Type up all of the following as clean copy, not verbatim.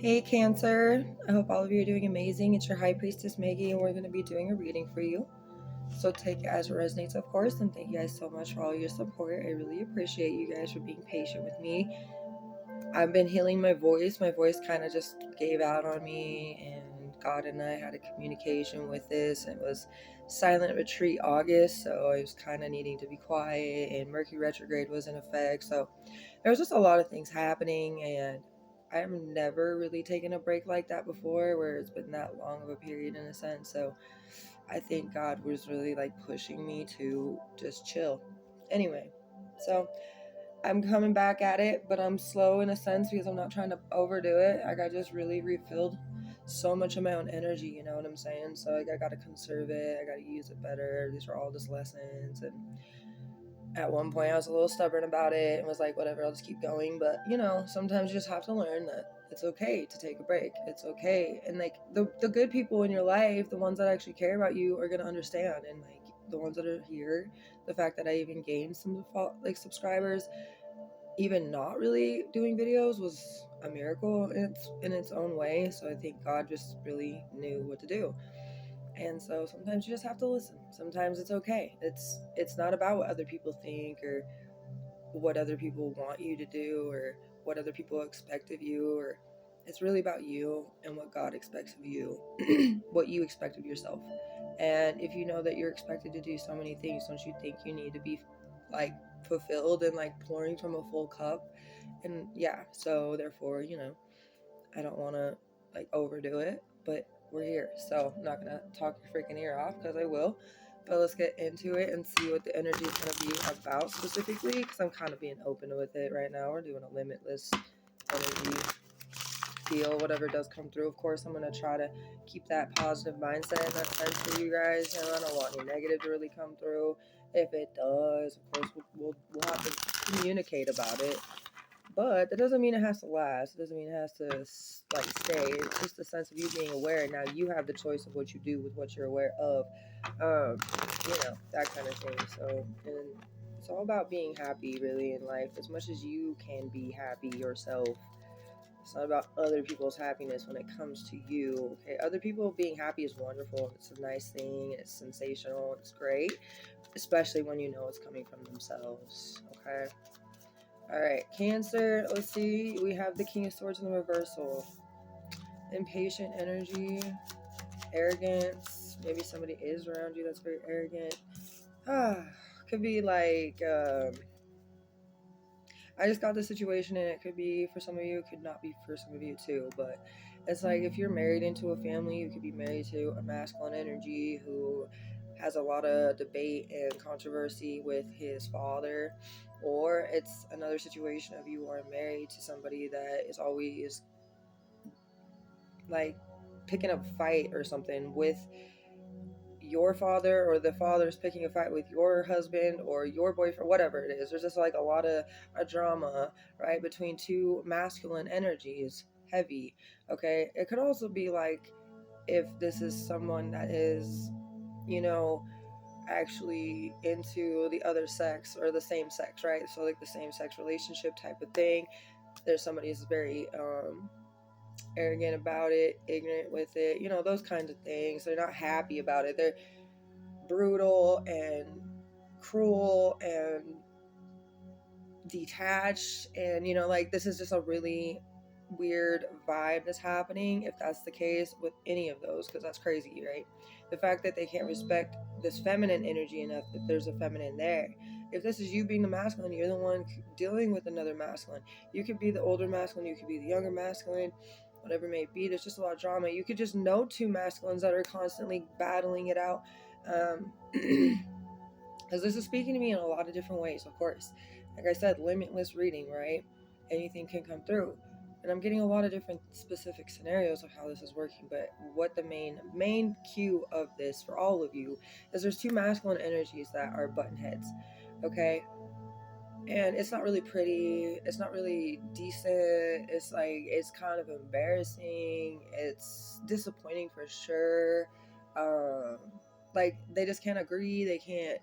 Hey Cancer, I hope all of you are doing amazing. It's your High Priestess Maggie, and we're going to be doing a reading for you. So take it as it resonates, of course, and thank you guys so much for all your support. I really appreciate you guys for being patient with me. I've been healing my voice. My voice kind of just gave out on me, and God and I had a communication with this. It was Silent Retreat August, so I was kind of needing to be quiet, and Mercury retrograde was in effect. So there was just a lot of things happening, and I've never really taken a break like that before, where it's been that long of a period in a sense. So I think God was really like pushing me to just chill. Anyway, so I'm coming back at it, but I'm slow in a sense because I'm not trying to overdo it. Like I just really refilled so much of my own energy, you know what I'm saying? So like I gotta conserve it, I gotta use it better. These are all just lessons, and at one point I was a little stubborn about it and was like, whatever, I'll just keep going. But you know, sometimes you just have to learn that it's okay to take a break. It's okay. And like the good people in your life, the ones that actually care about you, are gonna understand. And like the ones that are here, the fact that I even gained some like subscribers, even not really doing videos, was a miracle in its own way. So I think God just really knew what to do. And so sometimes you just have to listen. Sometimes it's okay. It's not about what other people think or what other people want you to do or what other people expect of you, or it's really about you and what God expects of you, what you expect of yourself. And if you know that you're expected to do so many things, don't you think you need to be like fulfilled and like pouring from a full cup? And yeah, so therefore, you know, I don't want to like overdo it, but we're here. So I'm not going to talk your freaking ear off because I will. But let's get into it and see what the energy is going to be about specifically, because I'm kind of being open with it right now. We're doing a limitless energy feel, whatever does come through. Of course, I'm going to try to keep that positive mindset in that sense for you guys. And I don't want any negative to really come through. If it does, of course, we'll have to communicate about it. But that doesn't mean it has to last. It doesn't mean it has to like stay. It's just a sense of you being aware. Now you have the choice of what you do with what you're aware of. You know, that kind of thing. So, and it's all about being happy, really, in life. As much as you can be happy yourself. It's not about other people's happiness when it comes to you. Okay, other people being happy is wonderful. It's a nice thing. It's sensational. It's great, especially when you know it's coming from themselves. Okay. All right, Cancer, let's see. We have the King of Swords in the reversal. Impatient energy, arrogance. Maybe somebody is around you that's very arrogant. Could be like, I just got the situation, and it could be for some of you, it could not be for some of you too. But it's like if you're married into a family, you could be married to a masculine energy who has a lot of debate and controversy with his father, or it's another situation of you are married to somebody that is always like picking up fight or something with your father, or the father's picking a fight with your husband or your boyfriend, whatever it is. There's just like a lot of a drama, right, between two masculine energies, heavy. Okay, it could also be like if this is someone that is, you know, actually into the other sex or the same sex, right? So like the same sex relationship type of thing. There's somebody who's very arrogant about it, ignorant with it, you know, those kinds of things. They're not happy about it. They're brutal and cruel and detached, and you know, like this is just a really weird vibe that's happening if that's the case with any of those, because that's crazy, right? The fact that they can't respect this feminine energy enough, that there's a feminine there. If this is you being the masculine, you're the one dealing with another masculine. You could be the older masculine, you could be the younger masculine, whatever it may be. There's just a lot of drama. You could just know two masculines that are constantly battling it out, because this is speaking to me in a lot of different ways. Of course, like I said, limitless reading, right? Anything can come through, and I'm getting a lot of different specific scenarios of how this is working. But what the main cue of this for all of you is there's two masculine energies that are button heads. Okay, and it's not really pretty, it's not really decent, it's like, it's kind of embarrassing, it's disappointing for sure. Like they just can't agree, they can't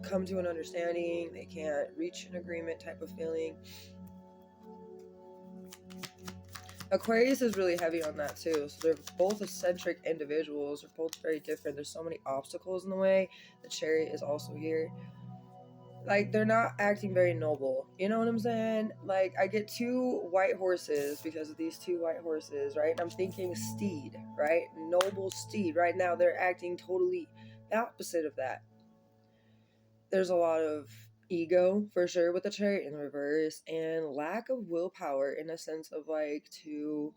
come to an understanding, they can't reach an agreement type of feeling. Aquarius is really heavy on that too. So they're both eccentric individuals. They're both very different. There's so many obstacles in the way. The Chariot is also here. Like, they're not acting very noble. You know what I'm saying? Like, I get two white horses because of these two white horses, right? And I'm thinking steed, right? Noble steed. Right now, they're acting totally the opposite of that. There's a lot of ego for sure with the Chariot in reverse, and lack of willpower in a sense of like to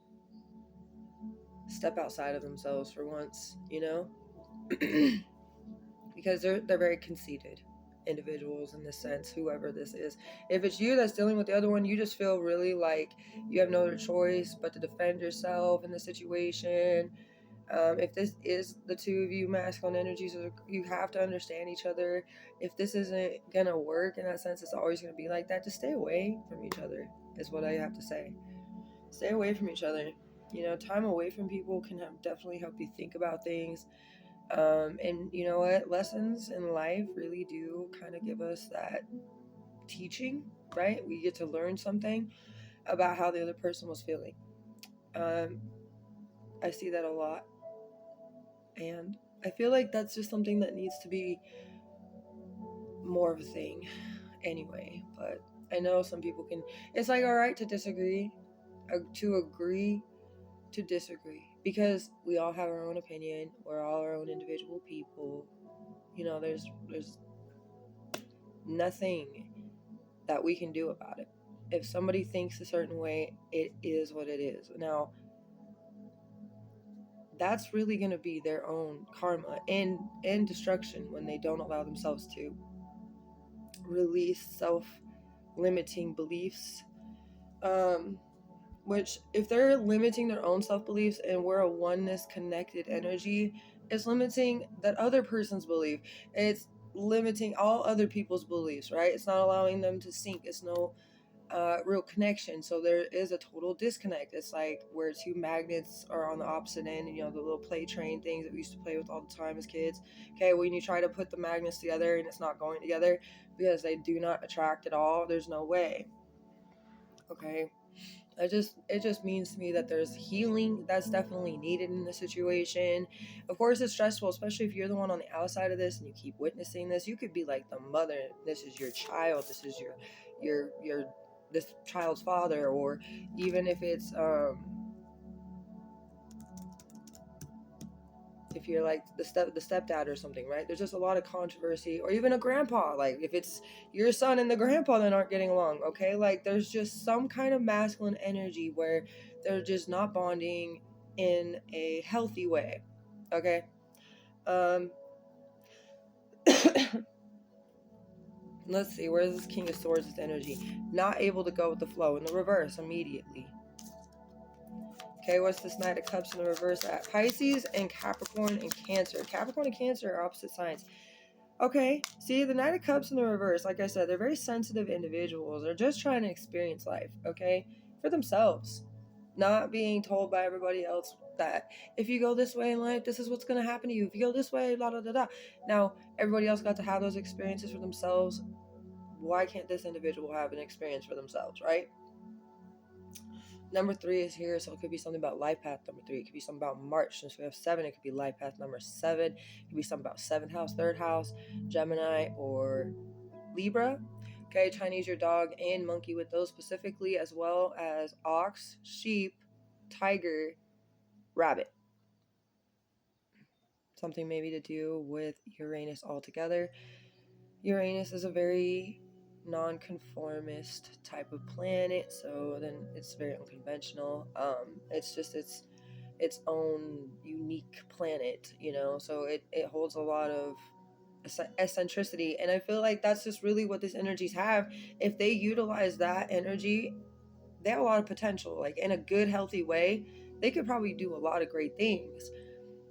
step outside of themselves for once, you know? Because they're very conceited individuals in this sense, whoever this is. If it's you that's dealing with the other one, you just feel really like you have no other choice but to defend yourself in the situation. If this is the two of you masculine energies, you have to understand each other. If this isn't gonna work in that sense, it's always gonna be like that. Just stay away from each other is what I have to say. Stay away from each other. You know, time away from people can definitely help you think about things. And you know what? Lessons in life really do kind of give us that teaching, right? We get to learn something about how the other person was feeling. I see that a lot. And I feel like that's just something that needs to be more of a thing anyway. But I know some people can, it's like, all right to disagree, to agree to disagree, because we all have our own opinion. We're all our own individual people. You know, there's nothing that we can do about it. If somebody thinks a certain way, it is what it is. Now, that's really going to be their own karma and destruction when they don't allow themselves to release self-limiting beliefs. Which, if they're limiting their own self-beliefs and we're a oneness connected energy, it's limiting that other person's belief. It's limiting all other people's beliefs, right? It's not allowing them to sync. It's no real connection. So there is a total disconnect. It's like where two magnets are on the opposite end, you know, the little play train things that we used to play with all the time as kids. Okay, when you try to put the magnets together and it's not going together because they do not attract at all, there's no way. Okay, it just means to me that there's healing that's definitely needed in the situation. Of course, it's stressful, especially if you're the one on the outside of this and you keep witnessing this. You could be like the mother. This is your child. This is your this child's father, or even if it's if you're like the stepdad or something, right? There's just a lot of controversy, or even a grandpa. Like if it's your son and the grandpa that aren't getting along, okay? Like there's just some kind of masculine energy where they're just not bonding in a healthy way, okay? Let's see, where's this King of Swords' energy? Not able to go with the flow in the reverse immediately. Okay, what's this Knight of Cups in the reverse at? Pisces and Capricorn and Cancer. Capricorn and Cancer are opposite signs. Okay, see, the Knight of Cups in the reverse, like I said, they're very sensitive individuals. They're just trying to experience life, okay, for themselves. Not being told by everybody else that if you go this way in life, this is what's going to happen to you. If you go this way, blah, blah, blah, blah. Now, everybody else got to have those experiences for themselves. Why can't this individual have an experience for themselves, right? Number 3 is here, so it could be something about life path number 3. It could be something about March. Since we have 7, it could be life path number 7. It could be something about 7th house, 3rd house, Gemini, or Libra. Okay, try and use your dog and monkey with those specifically, as well as ox, sheep, tiger, rabbit. Something maybe to do with Uranus altogether. Uranus is a very non-conformist type of planet, so then it's very unconventional. It's just its own unique planet, you know, so it holds a lot of eccentricity, and I feel like that's just really what these energies have. If they utilize that energy, they have a lot of potential, like in a good healthy way. They could probably do a lot of great things,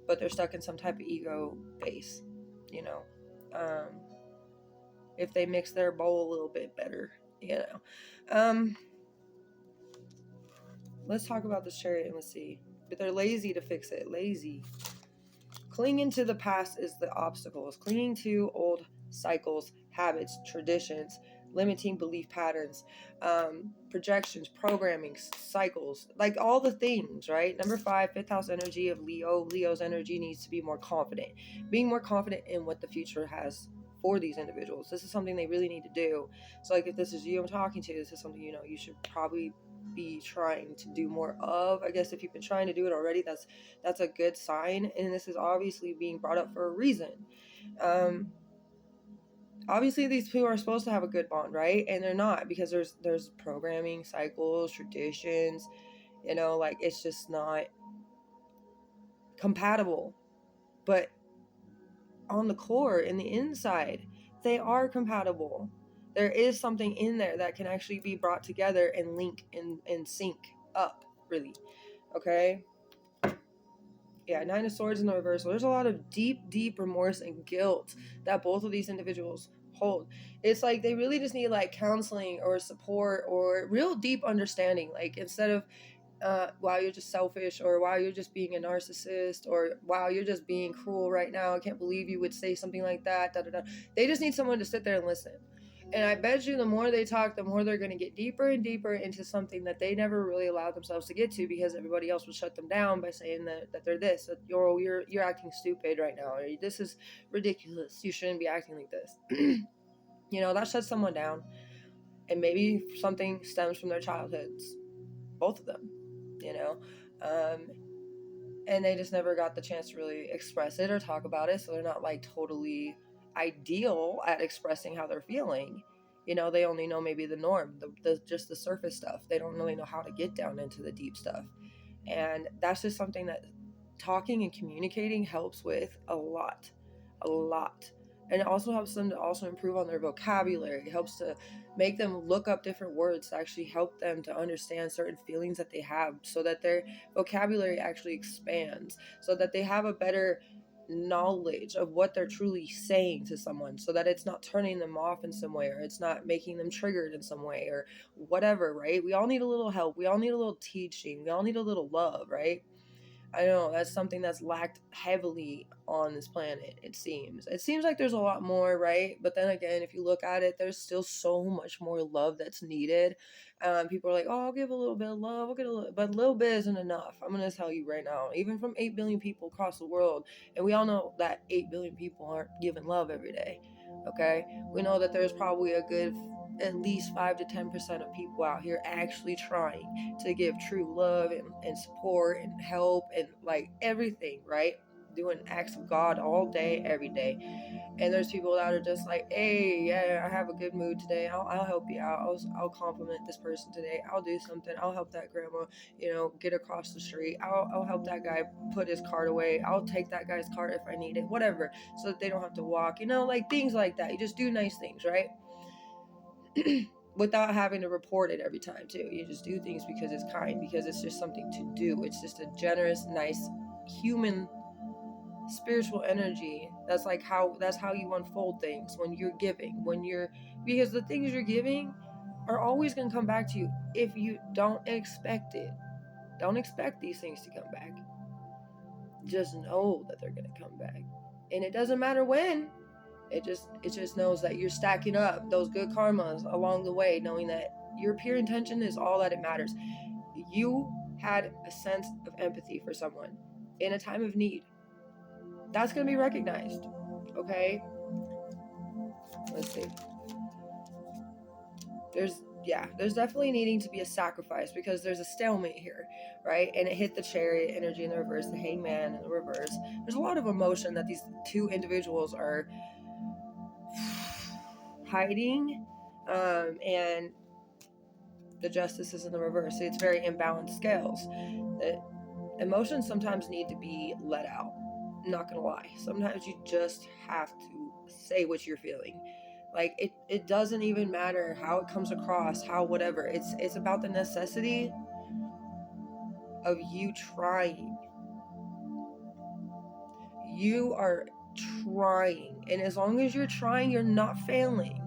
but they're stuck in some type of ego base, you know. If they mix their bowl a little bit better, you know. Let's talk about this Chariot and let's see. But they're lazy to fix it. Lazy. Clinging to the past is the obstacles. Clinging to old cycles, habits, traditions, limiting belief patterns, projections, programming, cycles, like all the things, right? Number 5, fifth house energy of Leo. Leo's energy needs to be more confident, being more confident in what the future has for these individuals. This is something they really need to do. So like if this is you I'm talking to, this is something, you know, you should probably be trying to do more of. I guess if you've been trying to do it already, that's a good sign, and this is obviously being brought up for a reason. Obviously these people are supposed to have a good bond, right? And they're not, because there's programming, cycles, traditions, you know, like it's just not compatible. But on the core, in the inside, they are compatible. There is something in there that can actually be brought together and link and sync up, really. Okay? Yeah, 9 of Swords in the reversal. There's a lot of deep remorse and guilt that both of these individuals hold. It's like they really just need like counseling or support or real deep understanding. Like instead of wow, you're just selfish, or wow, you're just being a narcissist, or wow, you're just being cruel right now. I can't believe you would say something like that. Da, da, da. They just need someone to sit there and listen. And I bet you the more they talk, the more they're going to get deeper and deeper into something that they never really allowed themselves to get to, because everybody else would shut them down by saying that they're this, that you're acting stupid right now, or this is ridiculous, you shouldn't be acting like this. You know, that shuts someone down. And maybe something stems from their childhoods, both of them, you know. And they just never got the chance to really express it or talk about it, so they're not like totally ideal at expressing how they're feeling. You know, they only know maybe the norm, the just the surface stuff. They don't really know how to get down into the deep stuff. And that's just something that talking and communicating helps with a lot. And it also helps them to also improve on their vocabulary. It helps to make them look up different words to actually help them to understand certain feelings that they have, so that their vocabulary actually expands, so that they have a better knowledge of what they're truly saying to someone, so that it's not turning them off in some way, or it's not making them triggered in some way, or whatever, right? We all need a little help. We all need a little teaching. We all need a little love, right? I know that's something that's lacked heavily on this planet. It seems like there's a lot more, right? But then again, if you look at it, there's still so much more love that's needed. People are like, oh, I'll give a little bit of love, I'll get a little, but a little bit isn't enough. I'm gonna tell you right now, even from 8 billion people across the world, and we all know that 8 billion people aren't giving love every day. Okay, we know that there's probably a good at least 5 to 10% of people out here actually trying to give true love and support and help and like everything, right? Doing acts of God all day, every day. And there's people that are just like, hey, yeah, I have a good mood today. I'll help you out. I'll compliment this person today. I'll do something. I'll help that grandma, you know, get across the street. I'll help that guy put his cart away. I'll take that guy's cart if I need it, whatever, so that they don't have to walk, you know, like things like that. You just do nice things, right? Without having to report it every time too. You just do things because it's kind, because it's just something to do. It's just a generous, nice, human, spiritual energy. That's how you unfold things when you're giving, because the things you're giving are always going to come back to you if you don't expect it. Don't expect these things to come back. Just know that they're going to come back, and it doesn't matter when. It just knows that you're stacking up those good karmas along the way, knowing that your pure intention is all that it matters. You had a sense of empathy for someone in a time of need. That's going to be recognized. Okay? Let's see. There's definitely needing to be a sacrifice, because there's a stalemate here, right? And it hit the Chariot energy in the reverse, the Hangman in the reverse. There's a lot of emotion that these two individuals are hiding, and the Justice is in the reverse. So it's very imbalanced scales. The emotions sometimes need to be let out. I'm not gonna lie. Sometimes you just have to say what you're feeling. Like it doesn't even matter how it comes across, how whatever. It's about the necessity of you trying. You are trying, and as long as you're trying, you're not failing.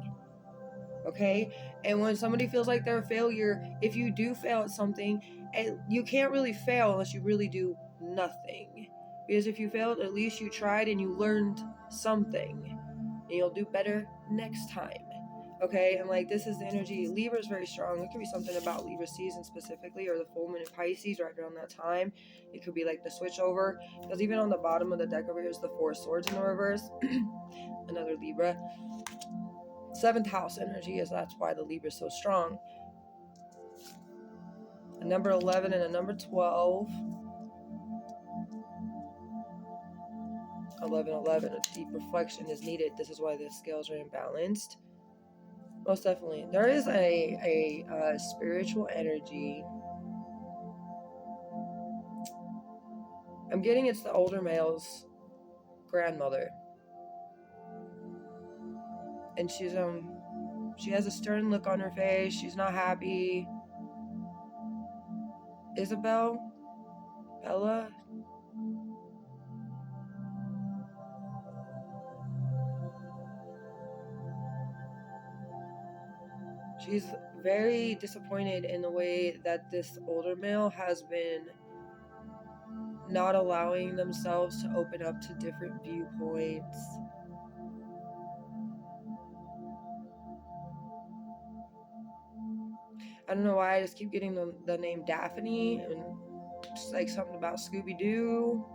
Okay? And when somebody feels like they're a failure, if you do fail at something, and you can't really fail unless you really do nothing. Because if you failed, at least you tried and you learned something, and you'll do better next time. Okay, and like this is the energy. Libra is very strong. It could be something about Libra season specifically, or the full moon in Pisces right around that time. It could be like the switch over, because even on the bottom of the deck over here is the Four of Swords in the reverse. Another Libra. 7th house energy is, that's why the Libra is so strong. A number 11 and a number 12. 11, 11. A deep reflection is needed. This is why the scales are imbalanced. Most definitely. There is a spiritual energy. I'm getting it's the older male's grandmother. And she has a stern look on her face. She's not happy. Isabel? Bella? She's very disappointed in the way that this older male has been not allowing themselves to open up to different viewpoints. I don't know why I just keep getting the name Daphne, and it's like something about Scooby-Doo.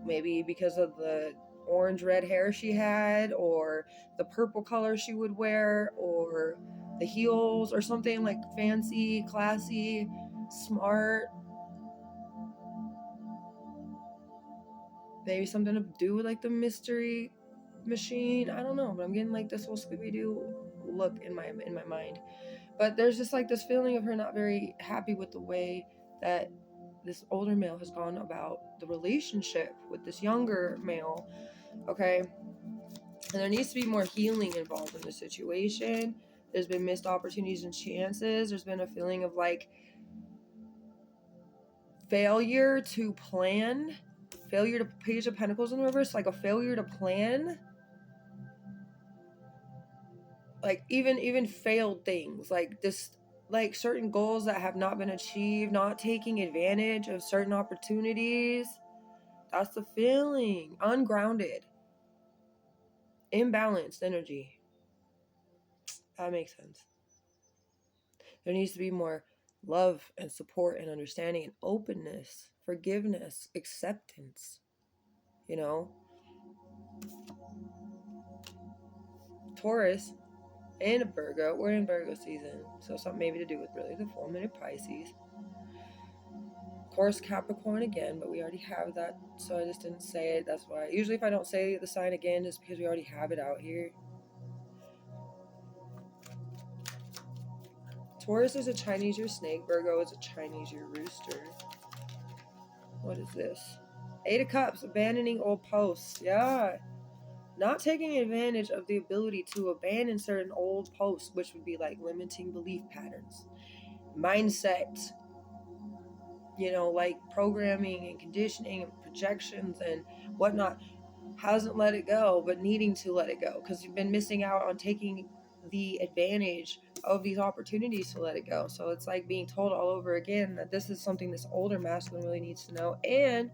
Maybe because of the orange red hair she had, or the purple color she would wear, or the heels, or something like fancy, classy, smart. Maybe something to do with like the mystery machine. I don't know, but I'm getting like this whole Scooby-Doo look in my mind. But there's just like this feeling of her not very happy with the way that this older male has gone about the relationship with this younger male. Okay, and there needs to be more healing involved in the situation. There's been missed opportunities and chances. There's been a feeling of like failure to plan, failure to, Page of Pentacles in the reverse, like a failure to plan, like even failed things, like this, like certain goals that have not been achieved, not taking advantage of certain opportunities. That's the feeling. Ungrounded, imbalanced energy. That makes sense. There needs to be more love and support and understanding and openness, forgiveness, acceptance, you know. Taurus and Virgo, we're in Virgo season, so something maybe to do with really the full moon of Pisces. Coarse Capricorn again, but we already have that, so I just didn't say it. That's why usually if I don't say the sign again, it's because we already have it out here. Taurus is a Chinese year snake. Virgo is a Chinese year rooster. What is this? 8 of Cups, abandoning old posts. Yeah. Not taking advantage of the ability to abandon certain old posts, which would be like limiting belief patterns, mindset, you know, like programming and conditioning and projections and whatnot. Hasn't let it go, but needing to let it go because you've been missing out on taking the advantage of these opportunities to let it go. So it's like being told all over again that this is something this older masculine really needs to know. And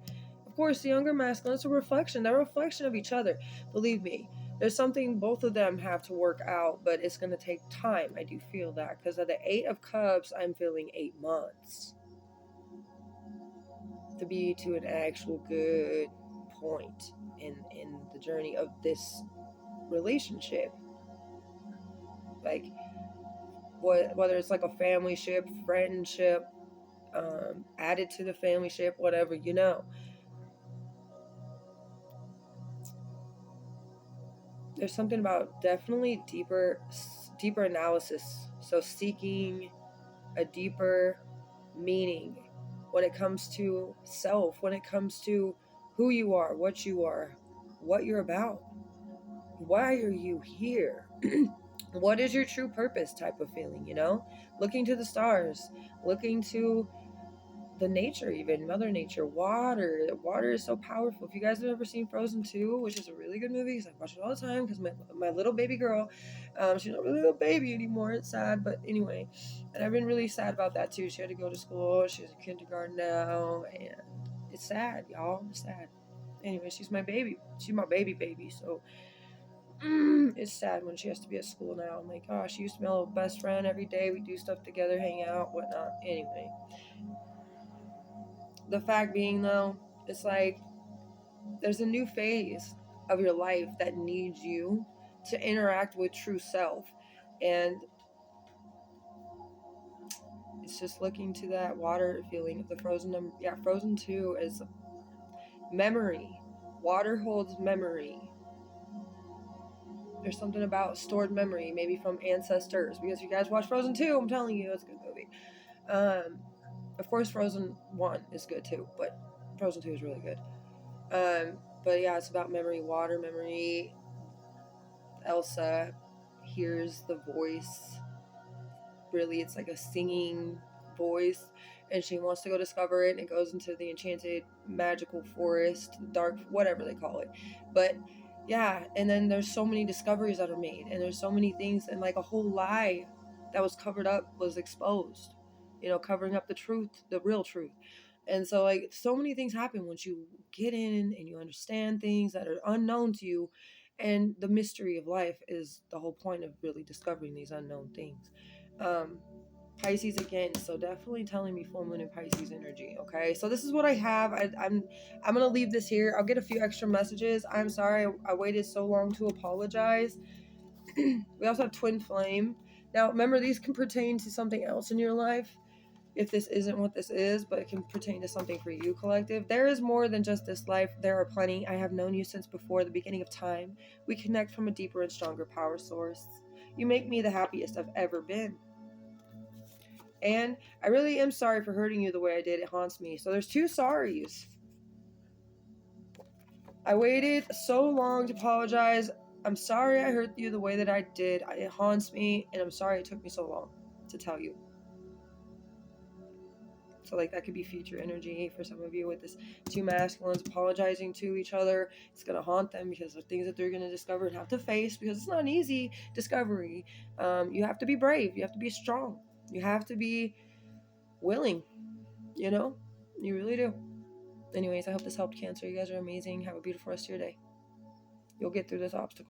of course, the younger masculine, it's a reflection. They're a reflection of each other. Believe me, there's something both of them have to work out, but it's going to take time. I do feel that because of the 8 of Cups, I'm feeling 8 months to be to an actual good point in the journey of this relationship. Like whether it's like a family ship, friendship, added to the family ship, whatever, you know. There's something about definitely deeper analysis. So seeking a deeper meaning when it comes to self, when it comes to who you are, what you're about. Why are you here? What is your true purpose type of feeling, you know? Looking to the stars, looking to the nature, even Mother Nature, water. Water is so powerful. If you guys have ever seen Frozen 2, which is a really good movie, because I watch it all the time, because my little baby girl, she's not really a baby anymore. It's sad, but anyway. And I've been really sad about that too. She had to go to school. She's in kindergarten now, and it's sad, y'all. It's sad. Anyway, she's my baby. She's my baby, so It's sad when she has to be at school now. I'm like, oh, she used to be my little best friend every day. We do stuff together, hang out, whatnot. Anyway, the fact being, though, it's like there's a new phase of your life that needs you to interact with true self. And it's just looking to that water feeling of the frozen number. Yeah, frozen 2 is memory. Water holds memory. There's something about stored memory, maybe from ancestors. Because if you guys watch Frozen 2, I'm telling you, it's a good movie. Of course, Frozen 1 is good too, but Frozen 2 is really good. But yeah, it's about memory, water memory. Elsa hears the voice. Really, it's like a singing voice, and she wants to go discover it, and it goes into the enchanted magical forest, dark, whatever they call it. But yeah, and then there's so many discoveries that are made, and there's so many things, and like a whole lie that was covered up was exposed, covering up the truth, the real truth. And so like so many things happen once you get in and you understand things that are unknown to you. And the mystery of life is the whole point of really discovering these unknown things. um Pisces again, so definitely telling me full moon and Pisces energy. Okay, so this is what I have. I'm gonna leave this here. I'll get a few extra messages. I'm sorry I waited so long to apologize. We also have twin flame. Now remember, these can pertain to something else in your life if this isn't what this is, but it can pertain to something for you, collective. There is more than just this life. There are plenty. I have known you since before the beginning of time. We connect from a deeper and stronger power source. You make me the happiest I've ever been. And I really am sorry for hurting you the way I did. It haunts me. So there's two sorries. I waited so long to apologize. I'm sorry I hurt you the way that I did. It haunts me, and I'm sorry it took me so long to tell you. So like that could be future energy for some of you with this two masculines apologizing to each other. It's gonna haunt them because of things that they're gonna discover and have to face, because it's not an easy discovery. You have to be brave. You have to be strong. You have to be willing. You really do. Anyways, I hope this helped, Cancer. You guys are amazing. Have a beautiful rest of your day. You'll get through this obstacle.